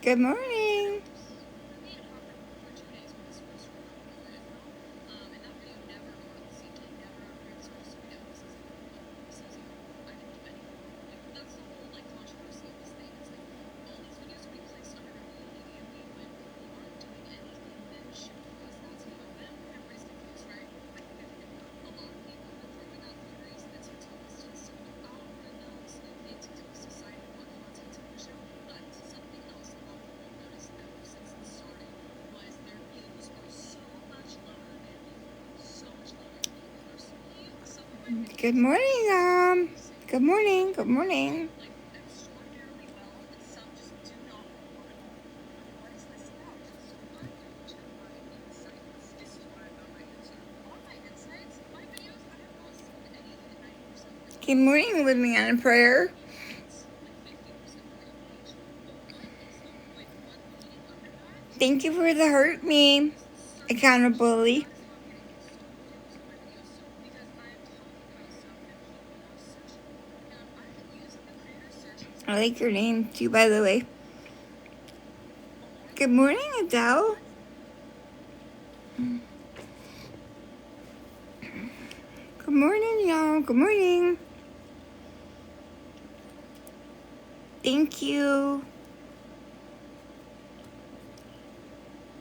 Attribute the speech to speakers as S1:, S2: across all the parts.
S1: Good morning. Good morning, Good morning. Good morning. Good morning, Living on a Prayer. Thank you for the hurt me. Accountability. I like your name too, by the way. Good morning, Adele. Good morning, y'all. Good morning. Thank you.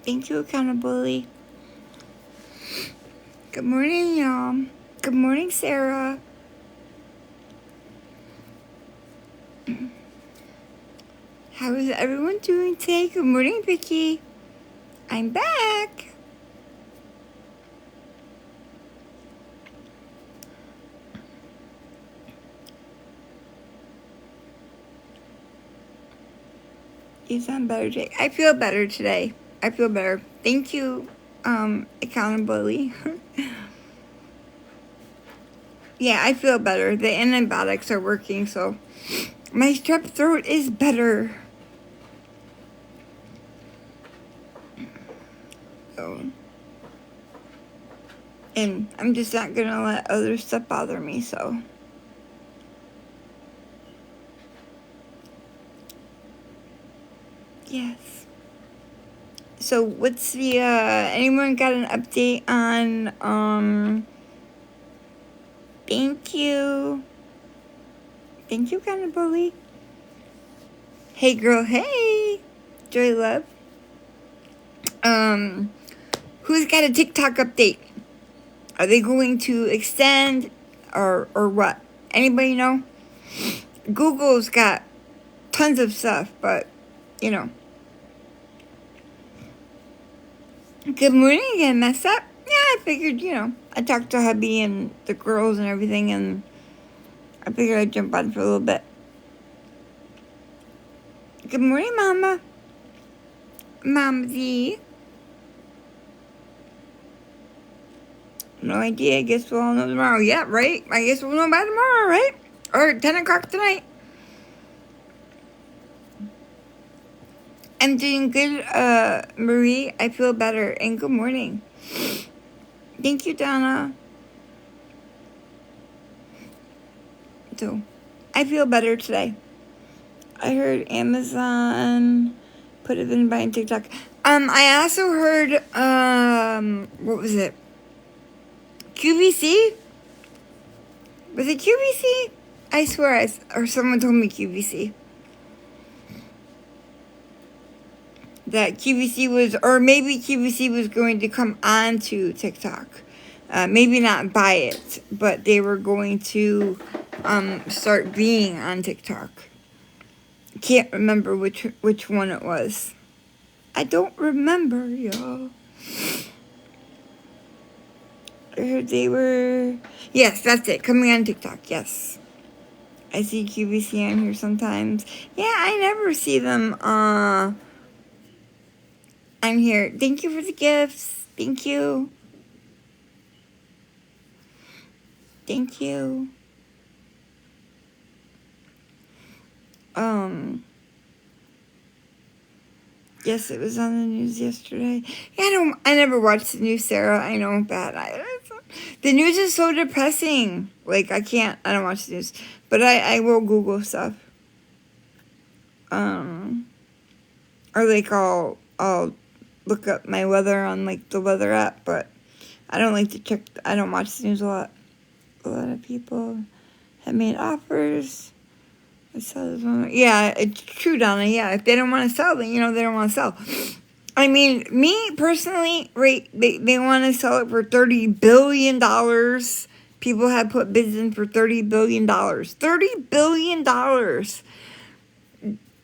S1: Thank you, accountability. Good morning, y'all. Good morning, Sarah. How is everyone doing today? Good morning, Vicky. I'm back. You sound better today. I feel better today. I feel better. Thank you, accountability. Yeah, I feel better. The antibiotics are working, so my strep throat is better. So, and I'm just not gonna let other stuff bother me, so. Yes. So what's the, anyone got an update on, thank you. Thank you, accountability. Hey girl, hey. Joy Love. Who's got a TikTok update? Are they going to extend or what? Anybody know? Google's got tons of stuff, but you know. Good morning again, mess up. Yeah, I figured, I talked to hubby and the girls and everything, and I figured I'd jump on for a little bit. Good morning, Mama. Mama Z. No idea. I guess we'll all know tomorrow. Yeah, right? I guess we'll know by tomorrow, right? Or 10 o'clock tonight. I'm doing good, Marie. I feel better. And good morning. Thank you, Donna. So, I feel better today. I heard Amazon put it in buying TikTok. I also heard, what was it? QVC? Was it QVC? I swear, or someone told me QVC. That QVC was, or maybe QVC was going to come on to TikTok. Maybe not buy it, but they were going to start being on TikTok. Can't remember which one it was. I don't remember, y'all. I heard they were... Yes, that's it. Coming on TikTok, yes. I see QVC on here sometimes. Yeah, I never see them on here. Thank you for the gifts. Thank you. Thank you. Yes, it was on the news yesterday. Yeah, I never watched the news, Sarah. I know, bad. The news is so depressing. Like, I don't watch the news. But I will Google stuff. Or like I'll look up my weather on like the weather app, but I don't like to check. I don't watch the news a lot. A lot of people have made offers. Yeah, it's true, Donna. Yeah, if they don't want to sell, then they don't want to sell. I mean, me personally, right? They want to sell it for $30 billion. People have put bids in for $30 billion. $30 billion.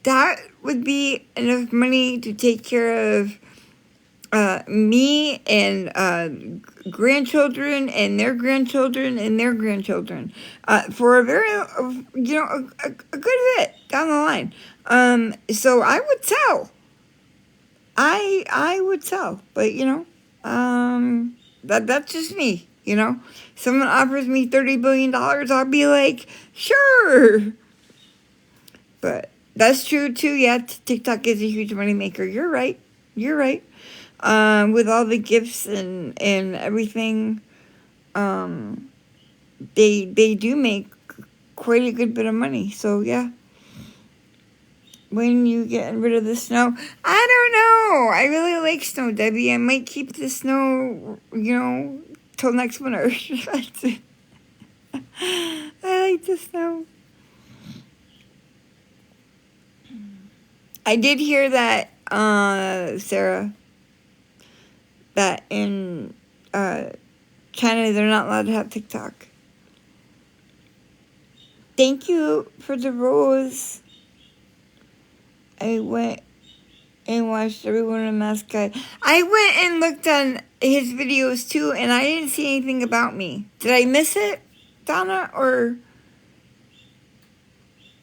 S1: That would be enough money to take care of me and grandchildren and their grandchildren and their grandchildren for a very, a good bit down the line. So I would sell. I would sell, but that's just me. Someone offers me $30 billion, I'll be like, sure. But that's true too. Yeah, TikTok is a huge moneymaker. You're right. With all the gifts and everything, they do make quite a good bit of money. So yeah. When you get rid of the snow, I don't know. I really like snow, Debbie. I might keep the snow, till next winter. I like the snow. I did hear that, Sarah, that in China they're not allowed to have TikTok. Thank you for the rose. I went and watched Everyone in a Mask Guy. I went and looked on his videos too, and I didn't see anything about me. Did I miss it, Donna? Or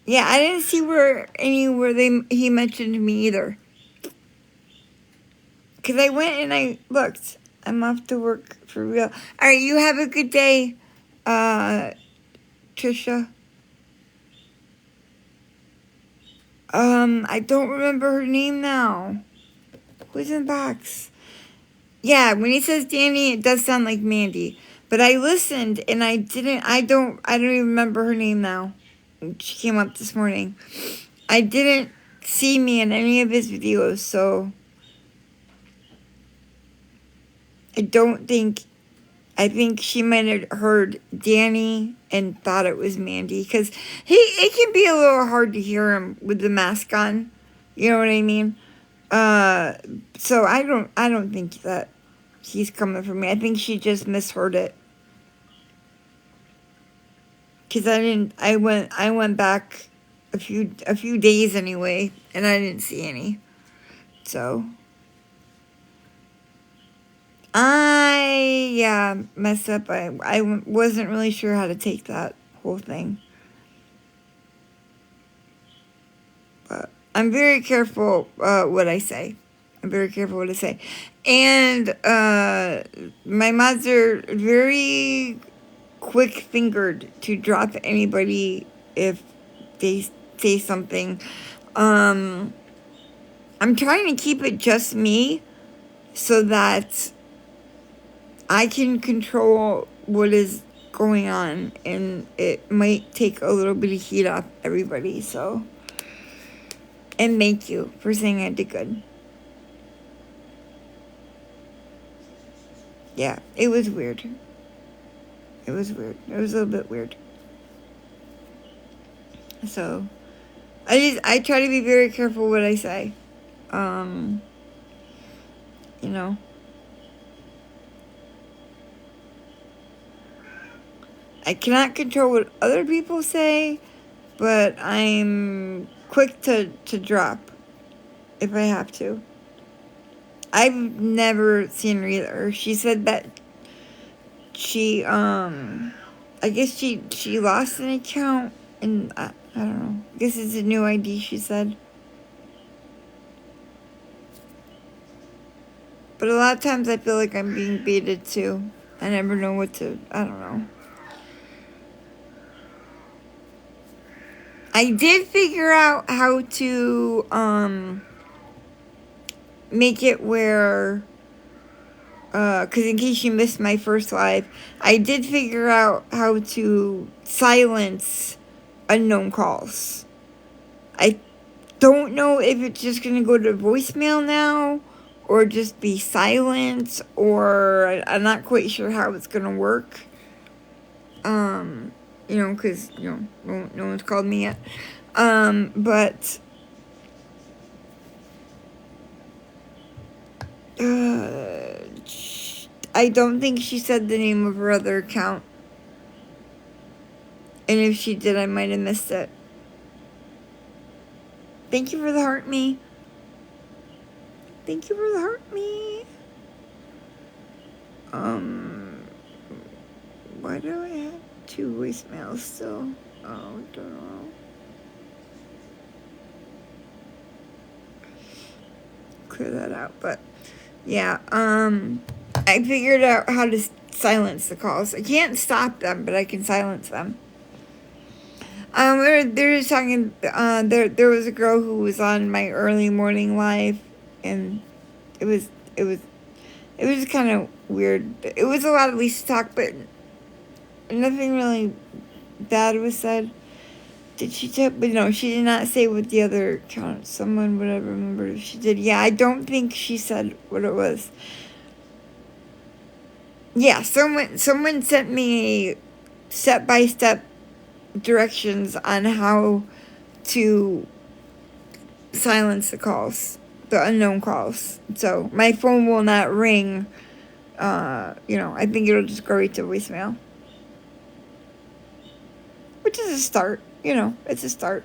S1: yeah, I didn't see where he mentioned me either. Cause I went and I looked. I'm off to work for real. All right, you have a good day, Trisha. I don't remember her name now. Who's in the box? Yeah, when he says Danny, it does sound like Mandy. But I listened and I don't even remember her name now. She came up this morning. I didn't see me in any of his videos, so I think she might have heard Danny and thought it was Mandy, because it can be a little hard to hear him with the mask on. You know what I mean? So I don't think that he's coming for me. I think she just misheard it. Cause I went back a few days anyway, and I didn't see any. So I messed up. I wasn't really sure how to take that whole thing. But I'm very careful what I say. And my mods are very quick-fingered to drop anybody if they say something. I'm trying to keep it just me so that I can control what is going on, and it might take a little bit of heat off everybody, so. And thank you for saying I did good. Yeah, it was weird. It was a little bit weird. So, I try to be very careful what I say. I cannot control what other people say, but I'm quick to drop if I have to. I've never seen her either. She said that she, I guess she lost an account, and I don't know. I guess it's a new ID, she said. But a lot of times I feel like I'm being baited too. I never know I don't know. I did figure out how to, make it where, because in case you missed my first live, I did figure out how to silence unknown calls. don't know if it's just going to go to voicemail now or just be silent, or I'm not quite sure how it's going to work. Because, no one's called me yet. But I don't think she said the name of her other account. And if she did, I might have missed it. Thank you for the heart, me. Thank you for the heart, me. Why do I have 2 voicemails still? Oh, don't know. Clear that out, but yeah, I figured out how to silence the calls. I can't stop them, but I can silence them. They're just talking. There was a girl who was on my early morning live, and it was kind of weird. It was a lot of Lisa talk, but nothing really bad was said. Did she tell? But no, she did not say what the other account. Someone would have remembered if she did. Yeah, I don't think she said what it was. Yeah, someone sent me step-by-step directions on how to silence the calls, the unknown calls. So my phone will not ring. I think it'll just go right to voicemail, which is a start. It's a start.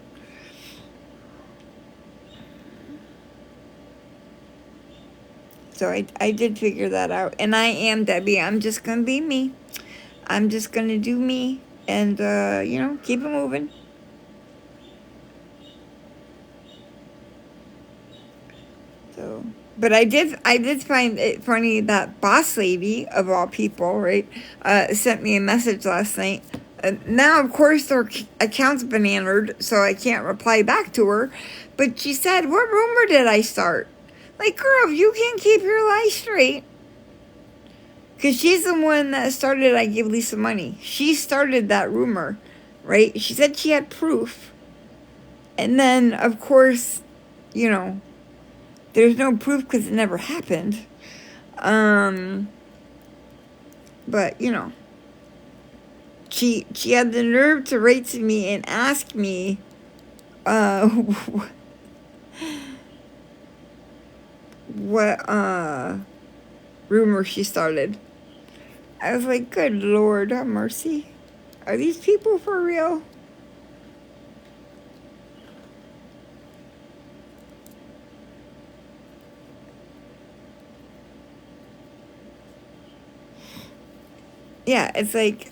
S1: So I did figure that out. And I am Debbie. I'm just going to be me. I'm just going to do me and, keep it moving. So, but I did find it funny that Boss Lady, of all people, right, sent me a message last night. Now, of course, their account's been entered, so I can't reply back to her. But she said, "What rumor did I start?" Like, girl, if you can't keep your life straight. Because she's the one that started I Give Lisa Money. She started that rumor, right? She said she had proof. And then, of course, there's no proof because it never happened. But, she had the nerve to write to me and ask me, what rumor she started. I was like, good Lord have mercy. Are these people for real? Yeah, it's like,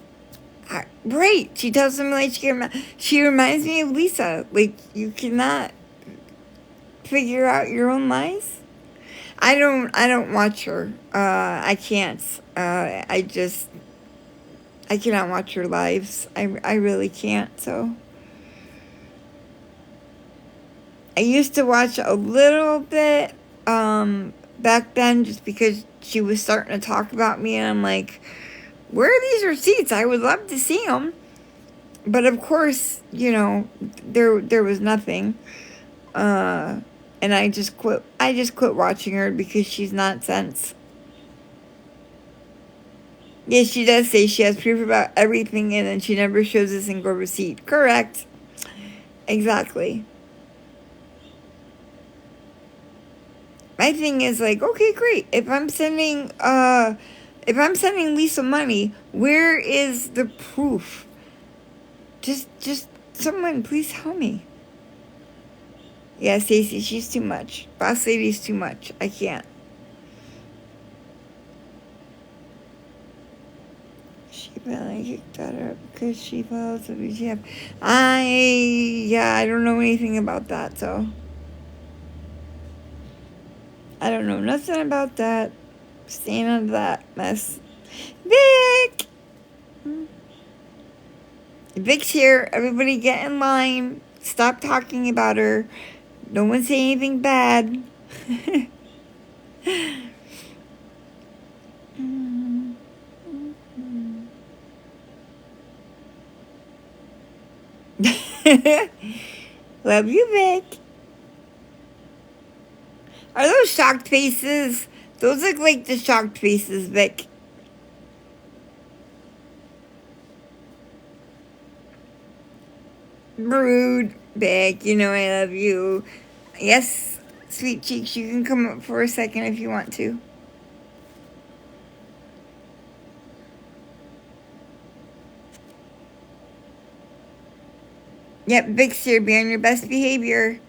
S1: right. She tells them like she reminds me of Lisa. Like, you cannot figure out your own lies. I don't watch her. I can't. I cannot watch her lives. I really can't. So I used to watch a little bit back then, just because she was starting to talk about me, and I'm like, where are these receipts? I would love to see them. But of course, there was nothing. And I just quit watching her because she's nonsense. Yes, she does say she has proof about everything, and then she never shows a single receipt. Correct. Exactly. My thing is like, okay, great. If I'm sending Lisa money, where is the proof? Just someone please help me. Yeah, Stacey, she's too much. Boss Lady's too much. I can't. She finally kicked her because she follows the BGF. I don't know anything about that, so. I don't know nothing about that. Staying out of that mess. Vic! Vic's here. Everybody get in line. Stop talking about her. No one say anything bad. Love you, Vic. Are those shocked faces? Those look like the shocked faces, Vic. Rude, Vic. You know I love you. Yes, sweet cheeks, you can come up for a second if you want to. Yep, Vic's here. Be on your best behavior.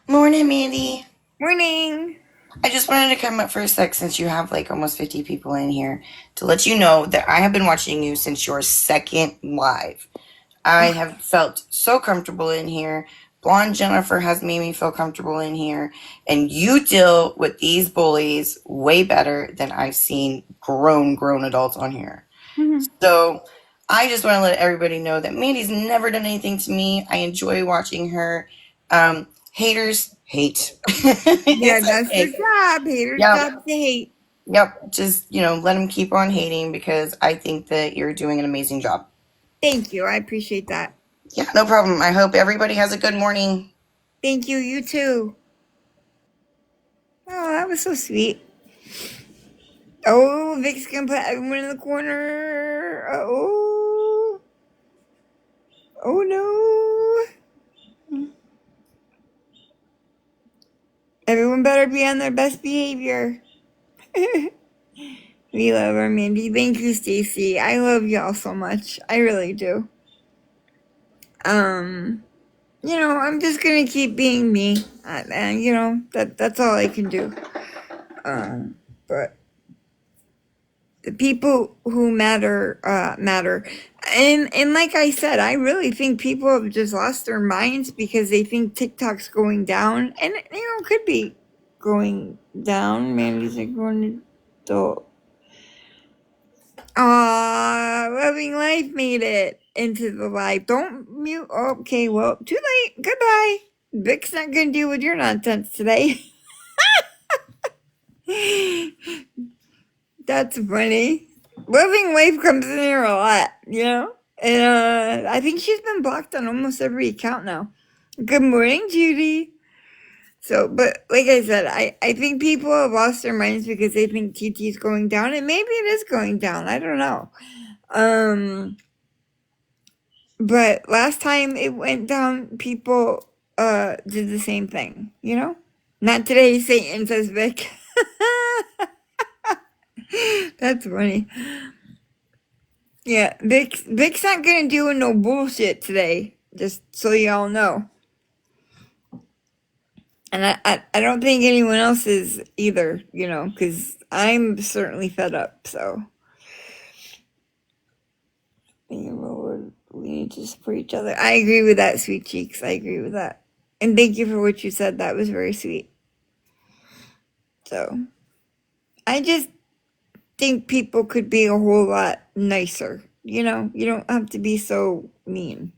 S2: Morning, Mandy.
S1: Morning.
S2: I just wanted to come up for a sec since you have like almost 50 people in here to let you know that I have been watching you since your second live. I have felt so comfortable in here. Blonde Jennifer has made me feel comfortable in here. And you deal with these bullies way better than I've seen grown adults on here. So I just want to let everybody know that Mandy's never done anything to me. I enjoy watching her. Haters hate.
S1: Yeah,
S2: It's
S1: that's their
S2: okay.
S1: job. Haters'
S2: Yep.
S1: job to hate.
S2: Yep. Just, let them keep on hating because I think that you're doing an amazing job.
S1: Thank you. I appreciate that.
S2: Yeah, no problem. I hope everybody has a good morning.
S1: Thank you. You too. Oh, that was so sweet. Oh, Vic's gonna put everyone in the corner. Oh. Oh no. Everyone better be on their best behavior. We love our Mandy. Thank you, Stacy. I love y'all so much. I really do. I'm just gonna keep being me. And that's all I can do. But the people who matter, matter. And like I said, I really think people have just lost their minds because they think TikTok's going down. And, could be going down. Mandy's like going to Loving Life made it into the live. Don't mute. Okay, well, too late. Goodbye. Vic's not gonna deal with your nonsense today. That's funny. Loving Life comes in here a lot, And I think she's been blocked on almost every account now. Good morning, Judy. So, but like I said, I think people have lost their minds because they think TT's going down, and maybe it is going down. I don't know. But last time it went down, people did the same thing, Not today, Satan, says Vic. That's funny. Yeah, Vic's not gonna do no bullshit today, just so y'all know. And I don't think anyone else is either, because I'm certainly fed up, so. We need to support each other. I agree with that, Sweet Cheeks. I agree with that. And thank you for what you said. That was very sweet. So, I just think people could be a whole lot nicer. You don't have to be so mean.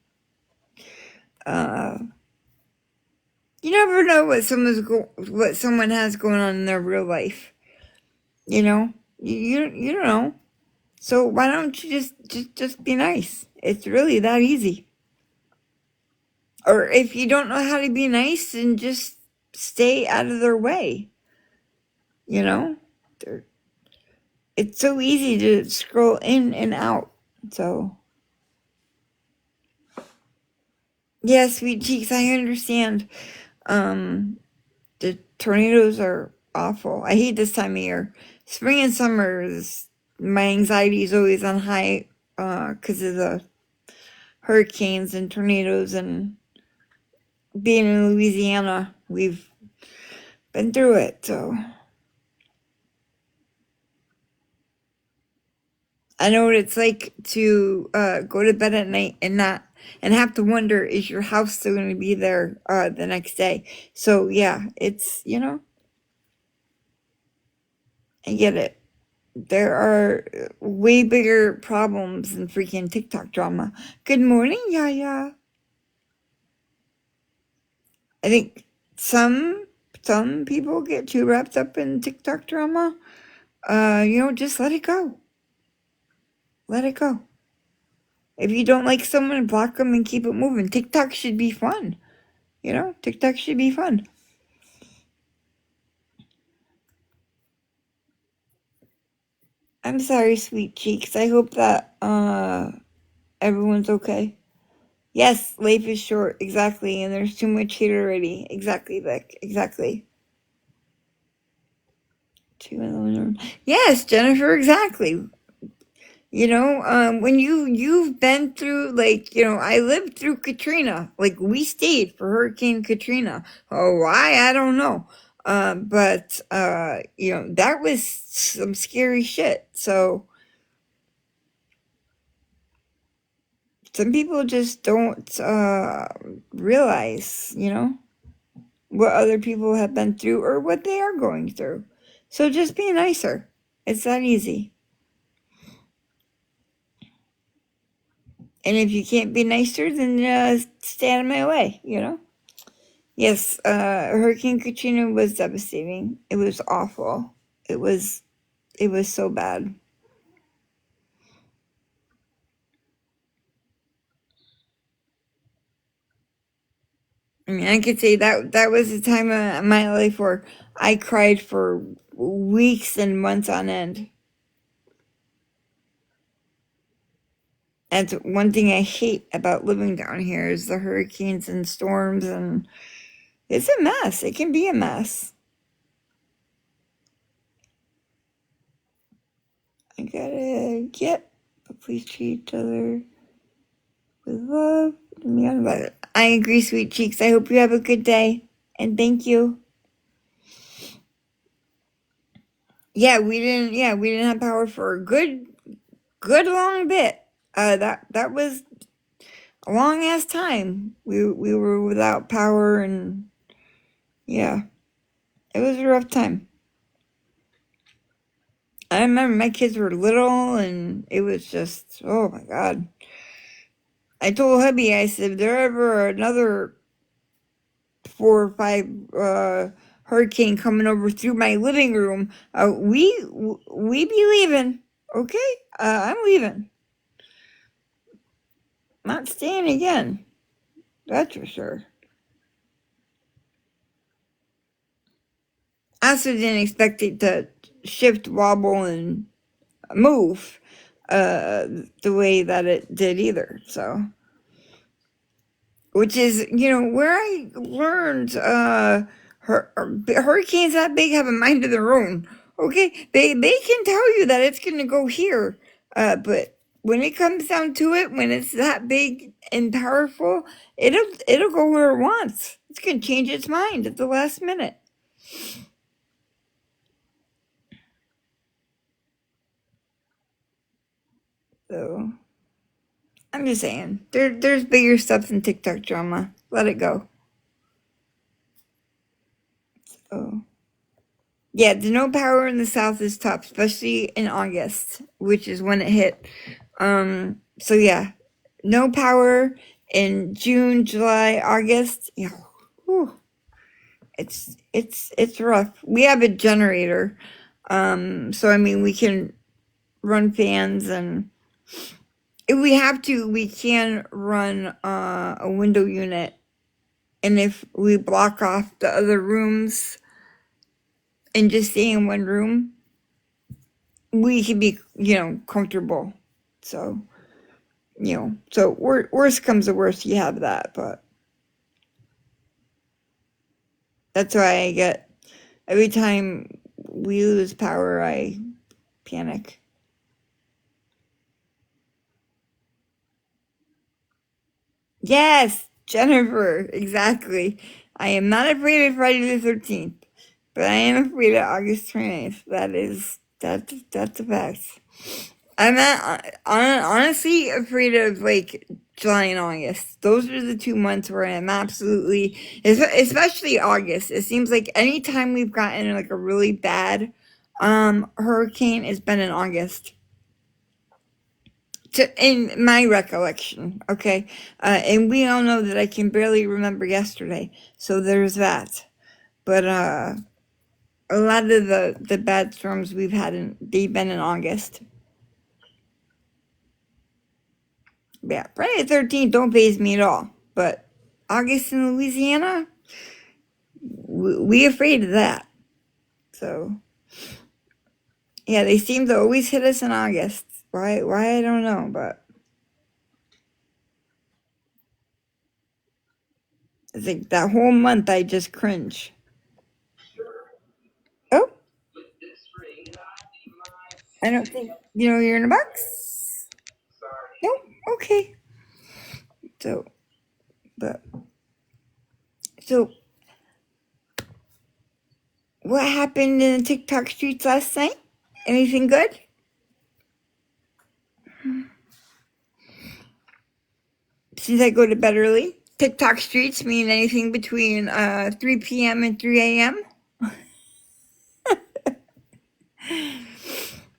S1: You never know what someone has going on in their real life. You don't know. So why don't you just be nice? It's really that easy. Or if you don't know how to be nice, then just stay out of their way. It's so easy to scroll in and out. So, yeah, Sweet Cheeks, I understand. The tornadoes are awful. I hate this time of year. Spring and summer my anxiety is always on high because of the hurricanes and tornadoes, and being in Louisiana, we've been through it. So I know what it's like to go to bed at night and have to wonder, is your house still going to be there the next day? So yeah, it's I get it. There are way bigger problems than freaking TikTok drama. Good morning, Yaya. I think some people get too wrapped up in TikTok drama. Just let it go. Let it go. If you don't like someone, block them and keep it moving. TikTok should be fun. TikTok should be fun. I'm sorry, sweet cheeks. I hope that everyone's okay. Yes, life is short, exactly, and there's too much hate already. Exactly, Vic. Exactly. Yes, Jennifer, exactly. You know, when you've been through, like, you know, I lived through Katrina. Like, we stayed for Hurricane Katrina. Oh, why? I don't know. But you know, that was some scary shit. So some people just don't realize, you know, what other people have been through or what they are going through. So just be nicer. It's that easy. And if you can't be nicer, then stay out of my way, you know? Yes, Hurricane Katrina was devastating. It was awful. It was so bad. I mean, I could say that was a time of my life where I cried for weeks and months on end. That's one thing I hate about living down here is the hurricanes and storms, and it's a mess. It can be a mess. I gotta get, but please treat each other with love. I agree, sweet cheeks. I hope you have a good day, and thank you. Yeah, we didn't. Yeah, we didn't have power for a good long bit. That was a long ass time. We were without power, and yeah, it was a rough time. I remember my kids were little, and it was just, oh my god. I told hubby, I said, if there ever another 4 or 5 hurricane coming over through my living room, we be leaving. Okay, I'm leaving. Not staying again. That's for sure. I also didn't expect it to shift, wobble, and move the way that it did either. So, which is, you know, where I learned hurricanes that big have a mind of their own. Okay, they can tell you that it's going to go here, but when it comes down to it, when it's that big and powerful, it'll go where it wants. It's going to change its mind at the last minute. So I'm just saying, there's bigger stuff than TikTok drama. Let it go. So yeah, the no power in the South is tough, especially in August, which is when it hit. So yeah, no power in June, July, August. Yeah, whew, it's rough. We have a generator, so I mean we can run fans, and if we have to, we can run a window unit. And if we block off the other rooms and just stay in one room, we can be, you know, comfortable. So, you know, so worst comes to worst, you have that. But that's why I get, every time we lose power, I panic. Yes, Jennifer, exactly. I am not afraid of Friday the 13th, but I am afraid of August 29th. That's a fact. I'm not honestly afraid of like July and August. Those are the 2 months where I'm absolutely, especially August. It seems like anytime we've gotten like a really bad hurricane, it's been in August. In my recollection, okay, and we all know that I can barely remember yesterday, so there's that. But a lot of the bad storms we've had they've been in August. Yeah, Friday the 13th don't faze me at all. But August in Louisiana, we afraid of that. So Yeah, they seem to always hit us in August. Why I don't know, but it's like that whole month I just cringe. Oh, I don't think you're in a box. Nope. Okay. So, but so what happened in the TikTok streets last night? Anything good? Since I go to bed early, TikTok streets mean anything between 3 p.m. and 3 a.m.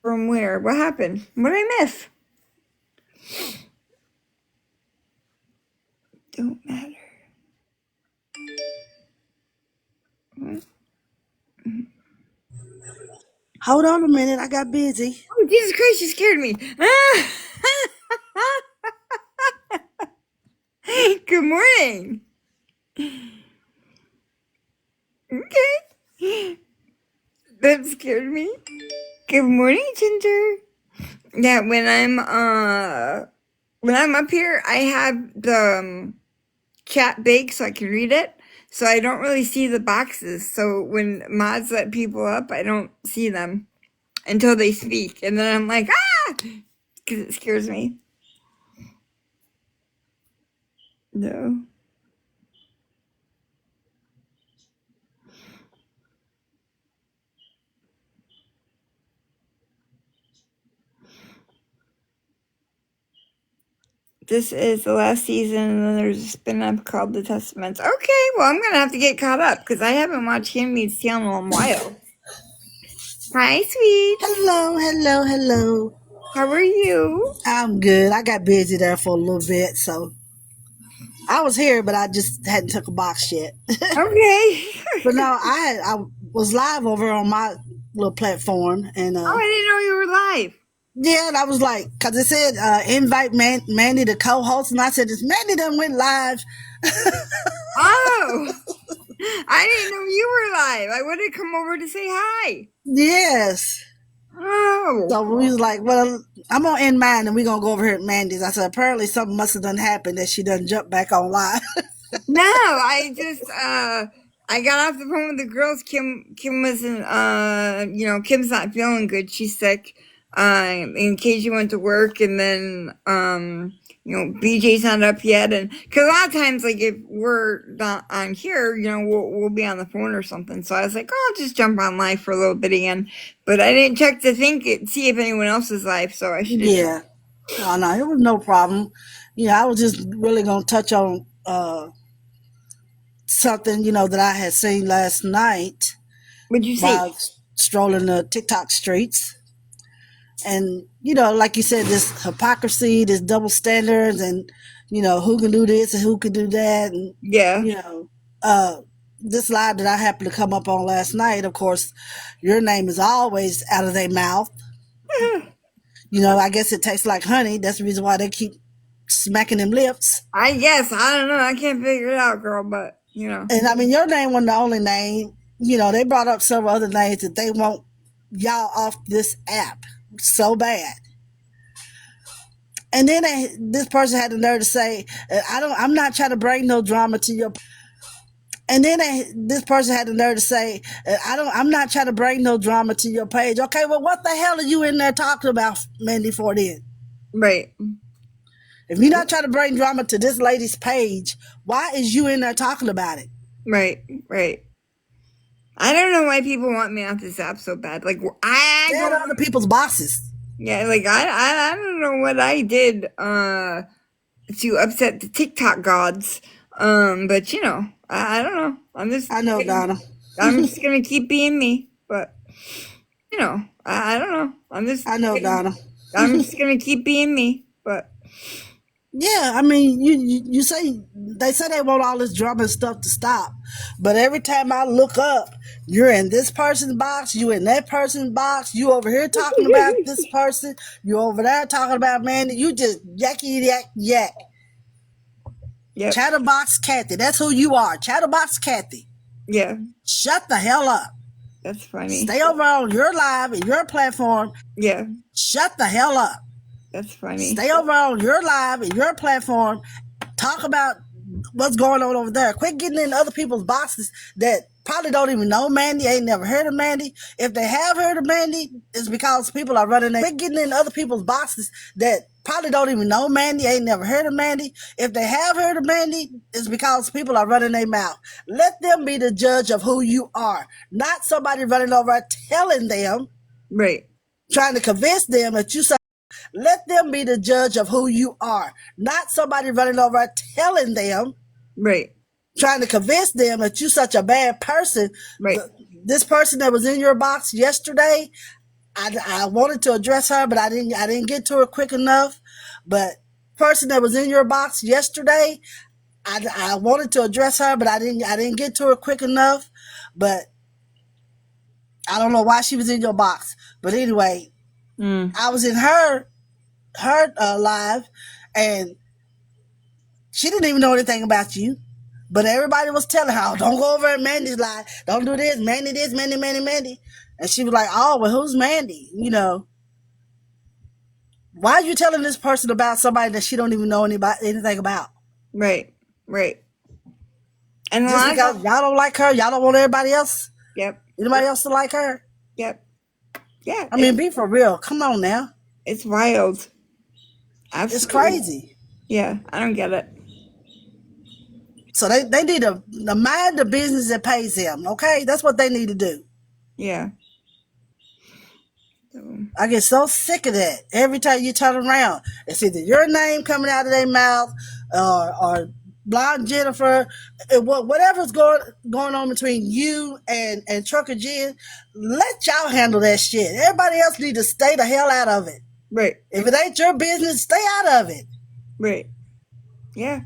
S1: From where? What happened? What did I miss? Don't matter.
S3: Hold on a minute, I got busy.
S1: Oh, Jesus Christ, you scared me. Good morning. Okay. That scared me. Good morning, Ginger. Yeah, when I'm up here, I have the chat big so I can read it. So I don't really see the boxes. So when mods let people up, I don't see them until they speak. And then I'm like, ah! Because it scares me. No. This is the last season, and then there's a spin-off called The Testaments. Okay, well, I'm going to have to get caught up because I haven't watched Handmaid's Tale in a while. Hi, sweet.
S3: Hello.
S1: How are you?
S3: I'm good. I got busy there for a little bit, so I was here, but I just hadn't took a box yet.
S1: Okay.
S3: But no, I was live over on my little platform, and
S1: Oh, I didn't know you were live.
S3: yeah, and I was like, because it said invite Mandy to co-host, and I said, "This Mandy done went live."
S1: Oh, I didn't know you were live. I would have come over to say hi.
S3: Yes.
S1: Oh.
S3: So we was like, well, I'm gonna end mine and we're gonna go over here at Mandy's. I said, apparently something must have done happened that she done jump back on live.
S1: No, I just I got off the phone with the girls. Kim wasn't Kim's not feeling good. She's sick. In case you went to work, and then BJ's not up yet, and because a lot of times, like, if we're not on here, we'll be on the phone or something. So I was like, oh, I'll just jump on live for a little bit again, but I didn't check to see if anyone else is live, so I should.
S3: Yeah. No, it was no problem. I was just really gonna touch on something, that I had seen last night
S1: What'd you see?
S3: while strolling the TikTok streets. And, like you said, this hypocrisy, this double standards, and, who can do this and who can do that. And,
S1: Yeah.
S3: This live that I happened to come up on last night, of course, your name is always out of their mouth. I guess it tastes like honey. That's the reason why they keep smacking them lips.
S1: I guess. I don't know. I can't figure it out, girl, but,
S3: And, I mean, your name wasn't the only name. They brought up several other names that they want y'all off this app so bad. And then this person had the nerve to say, I'm not trying to bring no drama to your. And then this person had the nerve to say, I'm not trying to bring no drama to your page. Okay, well, what the hell are you in there talking about, Mandy, for then?
S1: Right.
S3: If you're not trying to bring drama to this lady's page, why is you in there talking about it?
S1: Right. I don't know why people want me off this app so bad. Like,
S3: They're other people's bosses.
S1: Yeah, like, I don't know what I did to upset the TikTok gods. But I don't know.
S3: I know, Donna.
S1: I'm just gonna keep being me. But I don't know.
S3: I know, Donna.
S1: I'm just gonna keep being me. But
S3: yeah, I mean, you say they say they want all this drama and stuff to stop, but every time I look up, you're in this person's box, you in that person's box, you over here talking about this person, you over there talking about Mandy, you just yakky yak.
S1: Yep.
S3: Chatterbox Kathy, that's who you are, Chatterbox Kathy.
S1: Yeah.
S3: Shut the hell up.
S1: That's funny.
S3: Stay over on your live and your platform.
S1: Yeah,
S3: Shut the hell up.
S1: that's funny.
S3: Stay over on your live and your platform. Talk about what's going on over there. Quit getting in other people's boxes that probably don't even know Mandy, ain't never heard of Mandy. If they have heard of Mandy, it's because people are running their... Quit getting in other people's boxes that probably don't even know Mandy, ain't never heard of Mandy. If they have heard of Mandy, it's because people are running their mouth. Let them be the judge of who you are, not somebody running over telling them,
S1: Right.
S3: trying to convince them that you... Let them be the judge of who you are, not somebody running over telling them,
S1: Right.
S3: trying to convince them that you're such a bad person.
S1: Right.
S3: This person that was in your box yesterday, I wanted to address her, but I didn't get to her quick enough. But person that was in your box yesterday, I wanted to address her, but I didn't get to her quick enough. But I don't know why she was in your box. But anyway, I was in her live, and she didn't even know anything about you. But everybody was telling her, oh, don't go over at Mandy's live. Don't do this. Mandy this, Mandy. And she was like, oh, well, who's Mandy? You know. Why are you telling this person about somebody that she don't even know anything about?
S1: Right. Right. And a
S3: Just
S1: lot
S3: because
S1: of...
S3: y'all don't like her, y'all don't want everybody else?
S1: Yep.
S3: Anybody else to like her?
S1: Yep. Yeah.
S3: I mean, be for real. Come on now.
S1: It's wild. Absolutely.
S3: It's crazy.
S1: Yeah, I don't get it.
S3: So they need to mind the business that pays them, okay? That's what they need to do.
S1: Yeah. So,
S3: I get so sick of that. Every time you turn around, it's either your name coming out of their mouth or Blonde Jennifer, whatever's going on between you and Trucker Jen. Let y'all handle that shit. Everybody else need to stay the hell out of it.
S1: right.
S3: If it ain't your business, stay out of it.
S1: Right. Yeah.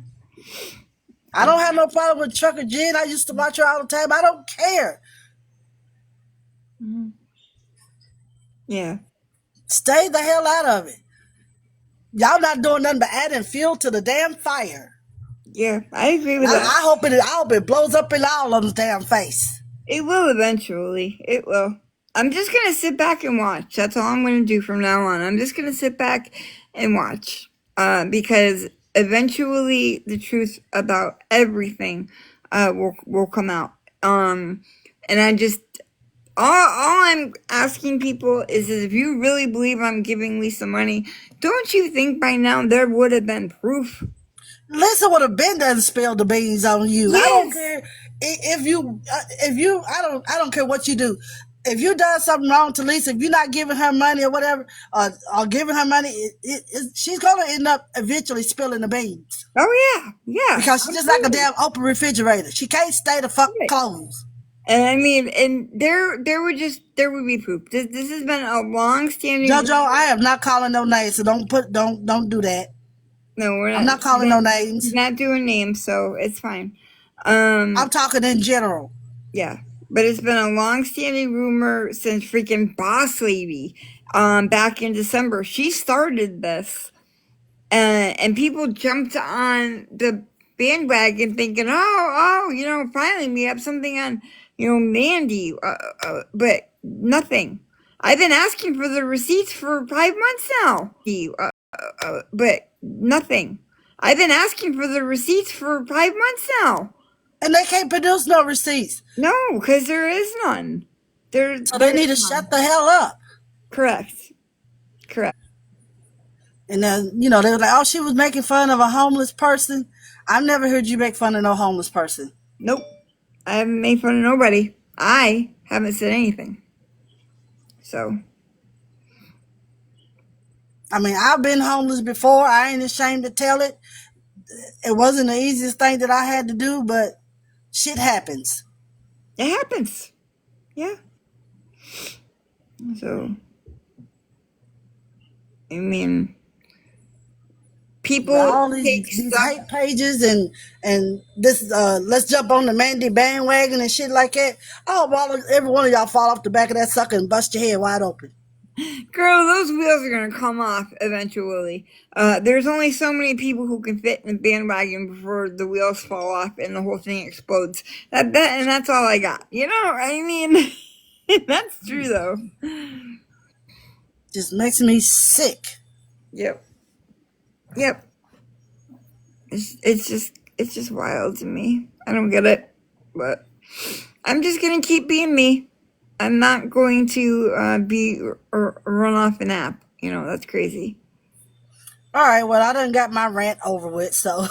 S3: I don't have no problem with Trucker Jen. I used to watch her all the time. I don't care.
S1: Yeah.
S3: Stay the hell out of it. Y'all not doing nothing but adding fuel to the damn fire.
S1: Yeah, I agree with that.
S3: I hope it blows up in all of them damn face.
S1: It will eventually. It will. I'm just going to sit back and watch. That's all I'm going to do from now on. I'm just going to sit back and watch. Because eventually the truth about everything will come out. And I just... All I'm asking people is if you really believe I'm giving Lisa money, don't you think by now there would have been proof?
S3: Lisa would have been done spilled the beans on you.
S1: Yes.
S3: I don't care if you I don't care what you do. If you done something wrong to Lisa, if you're not giving her money or whatever, or giving her money, she's gonna end up eventually spilling the beans.
S1: Oh yeah, yeah.
S3: Because she's just like a damn open refrigerator. She can't stay the fuck closed.
S1: And I mean, and there would be proof. This has been a long-standing...
S3: JoJo, I am not calling no names, so don't do that.
S1: No, we're not.
S3: I'm not calling no names.
S1: He's not doing names, so it's fine.
S3: I'm talking in general.
S1: Yeah, but it's been a long-standing rumor since freaking Boss Lady, back in December. She started this, and people jumped on the bandwagon thinking, oh, finally we have something on, Mandy, but nothing. I've been asking for the receipts for 5 months now. But nothing. I've been asking for the receipts for 5 months now.
S3: And they can't produce no receipts.
S1: No, because there is none.
S3: So they need to shut the hell up.
S1: Correct.
S3: And then, they were like, oh, she was making fun of a homeless person. I've never heard you make fun of no homeless person.
S1: Nope. I haven't made fun of nobody. I haven't said anything. So...
S3: I mean, I've been homeless before. I ain't ashamed to tell it. It wasn't the easiest thing that I had to do, but shit happens.
S1: It happens. Yeah. So, I mean, people
S3: all these hate pages and this let's jump on the Mandy bandwagon and shit like that. Oh, well, every one of y'all fall off the back of that sucker and bust your head wide open.
S1: Girl, those wheels are gonna come off eventually. There's only so many people who can fit in the bandwagon before the wheels fall off and the whole thing explodes. And that's all I got. I mean, That's true though.
S3: Just makes me sick.
S1: Yep. Yep. It's just wild to me. I don't get it, but I'm just gonna keep being me. I'm not going to be or run off an app. That's crazy.
S3: All right, well, I done got my rant over with, so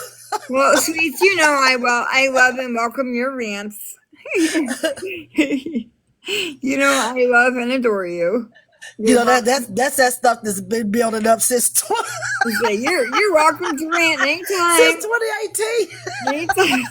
S1: Well, sweets, I love and welcome your rants. I love and adore you.
S3: you
S1: You're
S3: know
S1: welcome.
S3: that's that stuff that's been building up since
S1: You're welcome to rant
S3: since
S1: anytime.
S3: 2018.
S1: Anytime.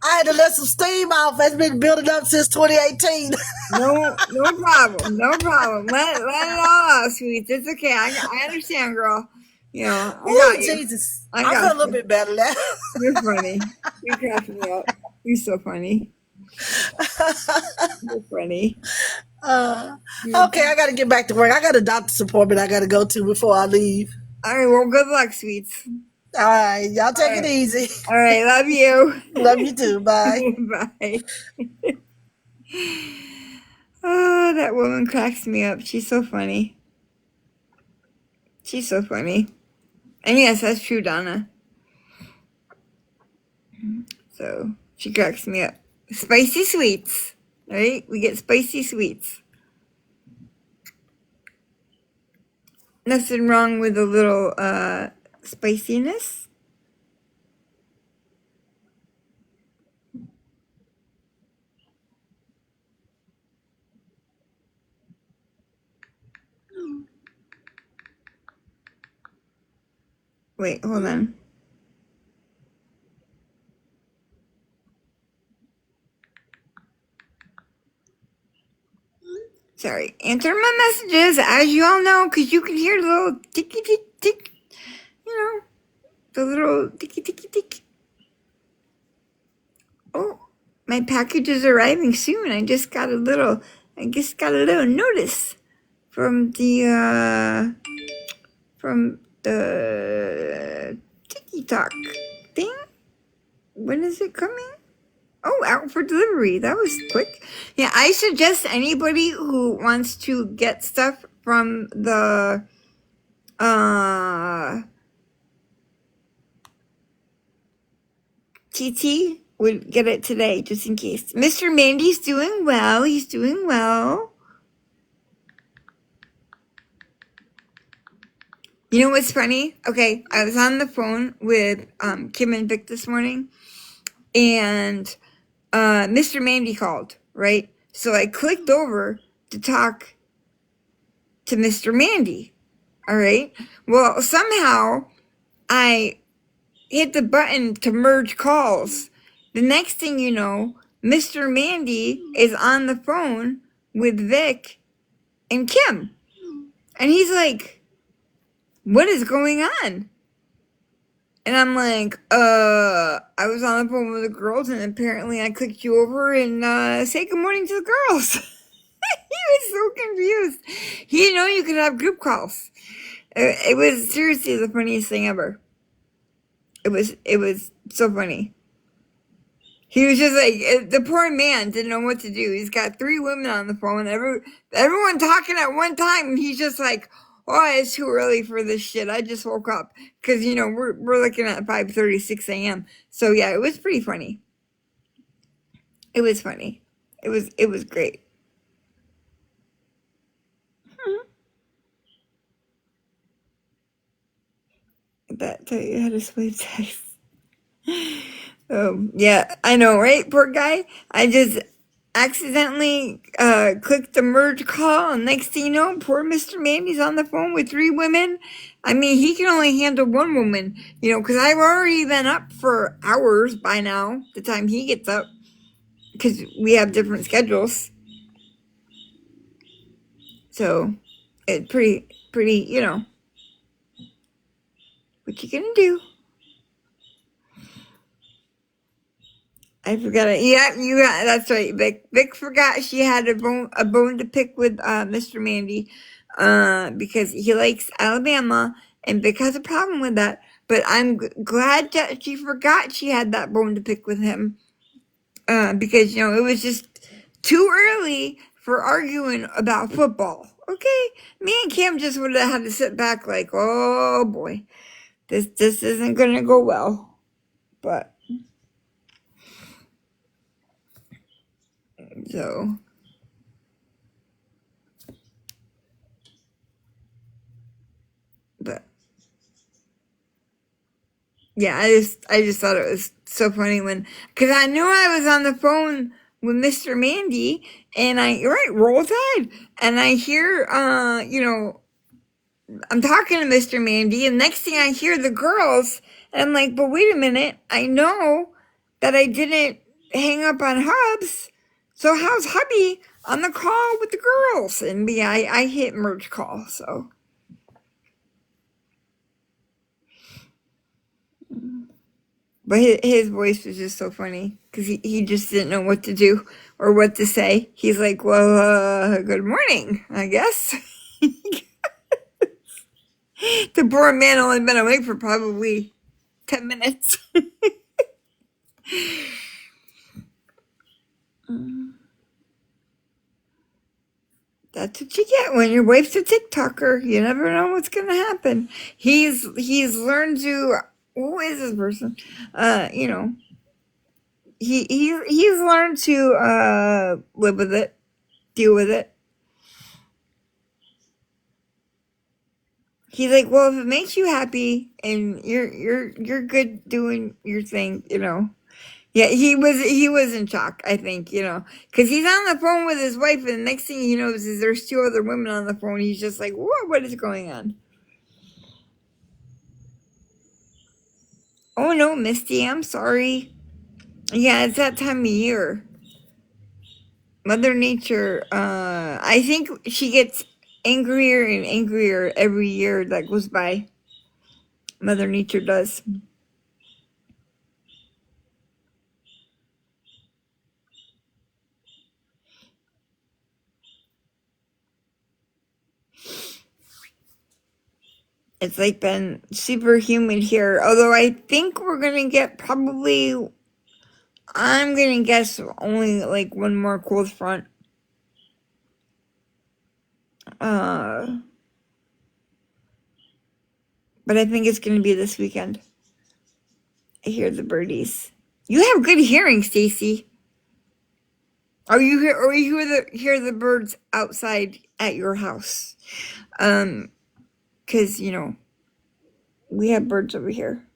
S3: I had to let some steam off. That's been building up since 2018.
S1: No problem. No problem. Let it all out, sweets. It's okay. I understand, girl. I
S3: Oh,
S1: got you.
S3: Jesus.
S1: I
S3: I feel a
S1: got
S3: little
S1: you.
S3: bit better now.
S1: You're funny. You crack me up. You're so funny. You're funny. You're
S3: Okay, I got to get back to work. I got a doctor's appointment I got to go to before I leave.
S1: all right. Well, good luck, sweets.
S3: All right, y'all
S1: All
S3: take it
S1: right.
S3: easy.
S1: All right. Love you.
S3: Love you too. Bye.
S1: Bye. Oh, that woman cracks me up. She's so funny. She's so funny. And yes, that's true, Donna. So she cracks me up. Spicy sweets. Right? We get spicy sweets. Nothing wrong with a little spiciness. Wait, hold on. Sorry. Answer my messages, as you all know, because you can hear the little ticky tick tick. The little ticky ticky tick. Oh, my package is arriving soon. I just got a little notice from the TikTok thing. When is it coming? Oh, out for delivery. That was quick. Yeah, I suggest anybody who wants to get stuff from the TT would get it today, just in case. Mr. Mandy's doing well. He's doing well. You know what's funny? Okay, I was on the phone with Kim and Vic this morning, and Mr. Mandy called, right? So I clicked over to talk to Mr. Mandy, all right? Well, somehow I hit the button to merge calls. The next thing you know, Mr. Mandy is on the phone with Vic and Kim. And he's like, what is going on? And I'm like, I was on the phone with the girls, and apparently I clicked you over and say good morning to the girls. He was so confused. He didn't know you could have group calls. It was seriously the funniest thing ever. It was so funny. He was just like, the poor man didn't know what to do. He's got 3 women on the phone, everyone talking at one time, and he's just like, oh, it's too early for this shit. I just woke up. Because, we're looking at 5:36 a.m. So, yeah, it was pretty funny. It was funny. It was great. That tell you how to swipe text. Yeah, I know, right? Poor guy. I just accidentally clicked the merge call, and next thing you know, poor Mr. Mandy's on the phone with 3 women. I mean, he can only handle 1 woman, because I've already been up for hours by now, the time he gets up, because we have different schedules. So, it's pretty, what you gonna do? I forgot it. Yeah, that's right. Vic forgot she had a bone to pick with Mr. Mandy, because he likes Alabama, and Vic has a problem with that. But I'm glad that she forgot she had that bone to pick with him, because it was just too early for arguing about football. Okay, me and Cam just would have had to sit back like, oh boy, this isn't gonna go well. But so but yeah, I just thought it was so funny because I knew I was on the phone with Mr. Mandy, and Roll Tide, and I hear I'm talking to Mr. Mandy, and next thing I hear the girls, and I'm like, but wait a minute, I know that I didn't hang up on Hubs, so how's hubby on the call with the girls? And I hit merge call, so. But his voice was just so funny because he just didn't know what to do or what to say. He's like, well, good morning, I guess. The poor man only been awake for probably 10 minutes. That's what you get when your wife's a TikToker. You never know what's gonna happen. He's learned to. Who is this person? He's learned to live with it, deal with it. He's like, well, if it makes you happy and you're good doing your thing, Yeah, he was in shock, I think, because he's on the phone with his wife, and the next thing he knows is there's two other women on the phone. He's just like, what is going on? Oh no, Misty, I'm sorry. Yeah, it's that time of year. Mother Nature, I think she gets angrier and angrier every year that goes by. Mother Nature does. It's like been super humid here. Although I think we're gonna get probably, I'm gonna guess only like one more cold front. But I think it's gonna be this weekend. I hear the birdies. You have good hearing, Stacy. Or you hear the birds outside at your house. Because we have birds over here.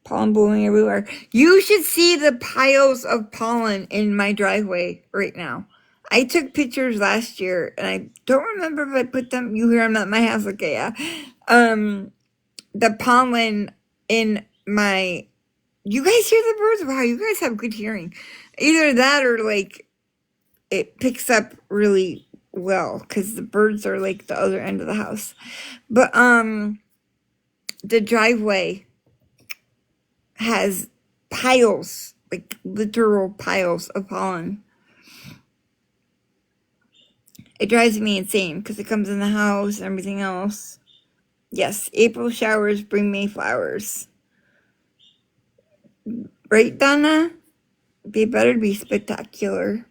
S1: Pollen blowing everywhere. You should see the piles of pollen in my driveway right now. I took pictures last year, and I don't remember if I put them. You hear them at my house, okay? Yeah. The pollen in my. You guys hear the birds? Wow, you guys have good hearing. Either that or like it picks up really well because the birds are like the other end of the house. But the driveway has piles, like literal piles of pollen. It drives me insane because it comes in the house and everything else. Yes, April showers bring May flowers. Right, Donna? They better be spectacular.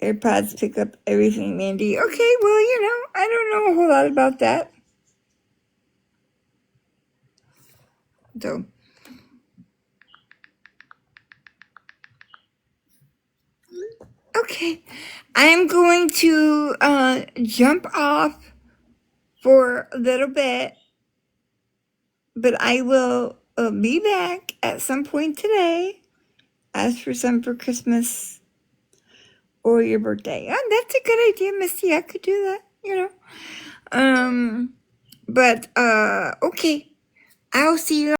S1: AirPods pick up everything, Mandy. Okay, well, I don't know a whole lot about that. So, okay. I'm going to jump off for a little bit, but I will be back at some point today. Ask for some for Christmas or your birthday. Oh, that's a good idea, Misty. I could do that, But okay. I'll see you